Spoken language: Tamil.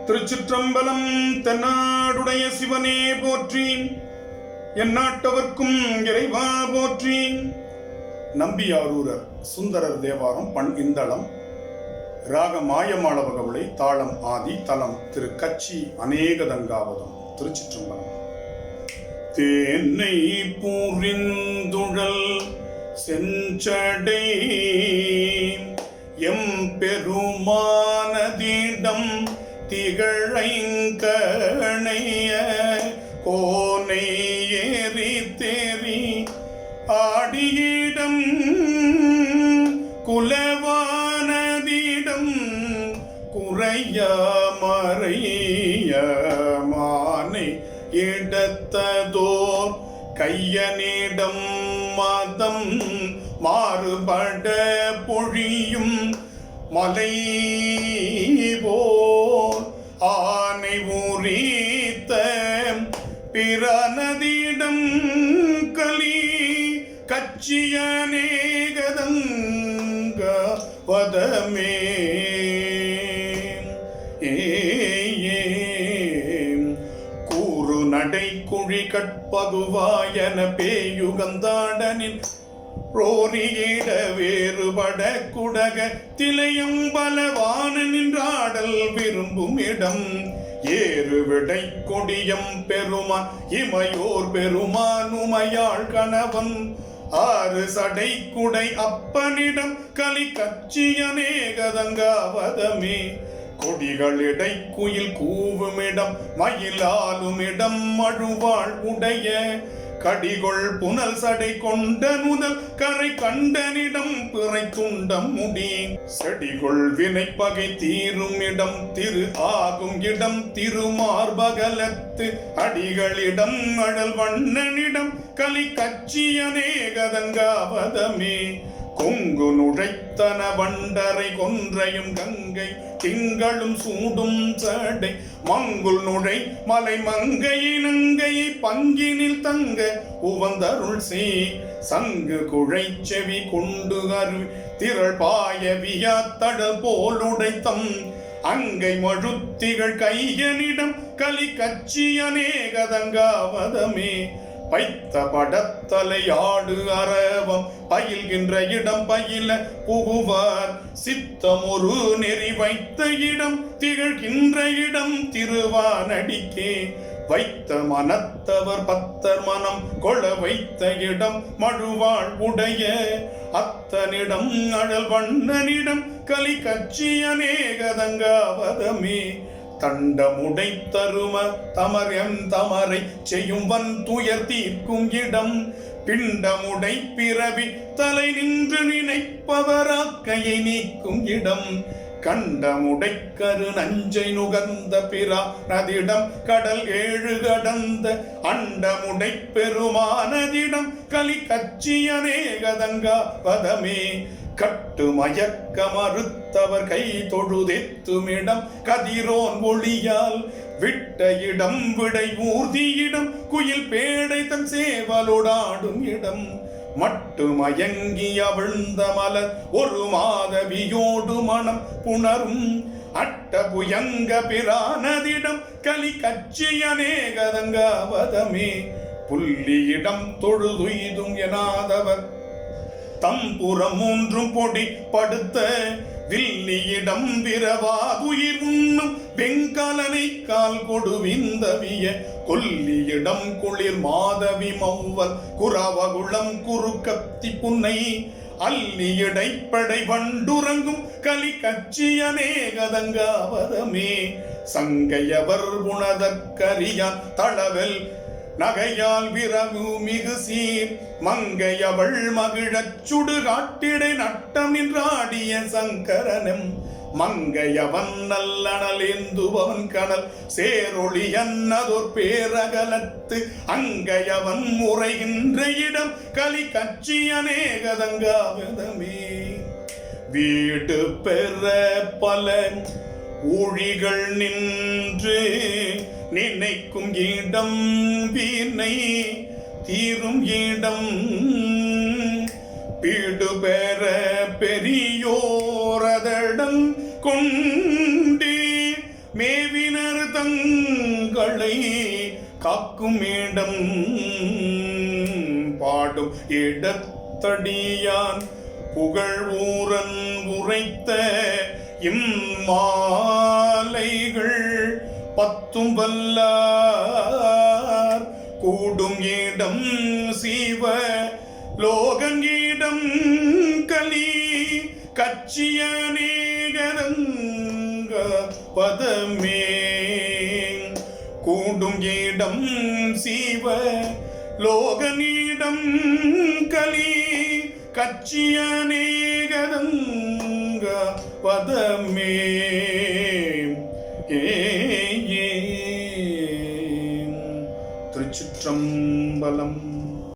திருச்சிற்றம்பலம். தென்னாடுடைய சிவனே போற்றி, எந்நாட்டவர்க்கும் இறைவா போற்றி. நம்பியாரூரர் சுந்தரர் தேவாரம் பண் இந்தளம். ராக மாயமாளவகவுளை, தாளம் ஆதி, தலம் திரு கச்சி அநேகதங்காவதம். திருச்சிற்றம்பலம். தேனை பூரிந்துழல் செஞ்சடை எம் பெருமானதிடம் திகழைங்கணைய கோனை ஏறி தேறி ஆடியிடம் குலவானதிடம் குறைய மறைய மானை இடத்ததோர் கையனிடம் மதம் மாறுபட பொழியும் மலை போல் ஆனை உரித்த பிறனதிடம் கலி கச்சியநேகதங்க வதமே. கூறு நடை குழி கற்பதுவாயன பேயுகந்தாடனின் ரோரியிட வேறுபட குடக திலையும் பலவான நின்றாடல் விரும்பும் இடம் ஏறு விடை கொடியம் பெருமான் இமையோர் பெருமான் உமையாள் கணவன் ஆறு சடை குடை அப்பனிடம் கலி கச்சியநேகதங்காவதமே. கொடிகளிடை குயில் கூவுமிடம் மயிலாலுமிடம் மழுவாள் உடைய கடிகொள் புனல் சடை கொண்ட முதல் கரை கண்டனிடம் பிறை துண்டம் முடி செடிகொள் வினைப்பகை தீரும் இடம் திரு ஆகும் இடம் திருமார்பகலத்து அடிகளிடம் அழல் வண்ணனிடம் கலி கச்சியநேகதங்காவதமே. கொங்கு நுழைத்தன வண்டரை கொன்றையும் கங்கை திங்களும் சூடும் சடை மங்குல் நுழை மலை மங்கையினங்கையை பங்கினில் தங்க உவந்தருள் சே சங்கு குழை செவி கொண்டு அருவி திரள் பாய வியாத்தடல் போலுடைத்தம் அங்கை மழுத்திகள் கையனிடம் கலி கச்சியநேகதங்காவதமே. பைத்த படத்தலை ஆடு அரவம் பயில்கின்ற இடம் பயில புகுவார் சித்தம் ஒரு நெறி வைத்த இடம் திகழ்கின்ற இடம் திருவானடிக்கே வைத்த மனத்தவர் பத்தர் மனம் கொள வைத்த இடம் மழுவாள் உடைய அத்தனிடம் அழல் வண்ணனிடம் கலி கச்சியநேகதங்காவதமே. தண்டமுடை தரும தமரம் தமரை செய்யும் வன் துயர் தீர்க்கும் இடம் பிண்டமுடை பிறவி தலை நின்று நினைப்பவராக்கையை நீக்கும் இடம் கண்டமுடை கரு நஞ்சை நுகர்ந்த பிறா நதிடம் கடல் ஏழு கடந்த அண்டமுடை பெருமானதிடம் கலி கச்சியநேகதங்காவதமே. கட்டு மயக்க மறுத்தவர் கை தொழுதெத்துமிடம் கதிரோன் ஒளியால் விட்ட இடம் விடை ஊர்தியிடம் குயில் பேடை தன் சேவலோடாடும் இடம் மட்டு மயங்கி அவிழ்ந்த மலர் ஒரு மாதவியோடு மனம் புணரும் அட்ட புயங்க பிரானதிடம் கலி கச்சியநேகதங்காவதமே. புள்ளியிடம் தொழுதுய்தும் எனாதவர் தம்புறம் மூன்றும் பொடி படுத்த வில்லியிடம் விரவாதுயிர் உண்ணும் வெங்கலனை கால் கொடுவிந்தவிய கொல்லியிடம் குளிர் மாதவி மௌவல் குரவகுளம் குறுக்கத்தி புன்னை அல்லியிடைப்படை வண்டுறங்கும் கலி கச்சியநேகதங்காவதமே. சங்கையவர் உணதற்கரியான் தளவல் நகையால் விரவு மிகு சீர் மங்கையவள் மகிழச் சுடு காட்டிடை நட்டம் நின்றாடிய சங்கரனும் மங்கையவன் நல்லனலேந்துபவன் கனல் சேரொளி அன்னதொர் பேரகலத்து அங்கையவன் முறைகின்ற இடம் கலி கச்சியநேகதங்காவதமே. வீடு பெற பல ஊழிகள் நின்று நினைக்கும் இடம் வீணை தீரும் இடம் பீடு பெற பெரியோரதடம் கொண்டே மேவின காக்கும் இடம் பாடும் இடத்தடியான் புகழ் ஊரன் உரைத்த இம்மாலைகள் பத்தும் வல்லார் கூடும் இடம் சீவ லோகங்கிடம் கலி கச்சியநேகரங்க பதமே கூடும் இடம் சீவ லோகனிடம் கலி கச்சியநேகரங்க பதமே திருச்சிற்றம்பலம்.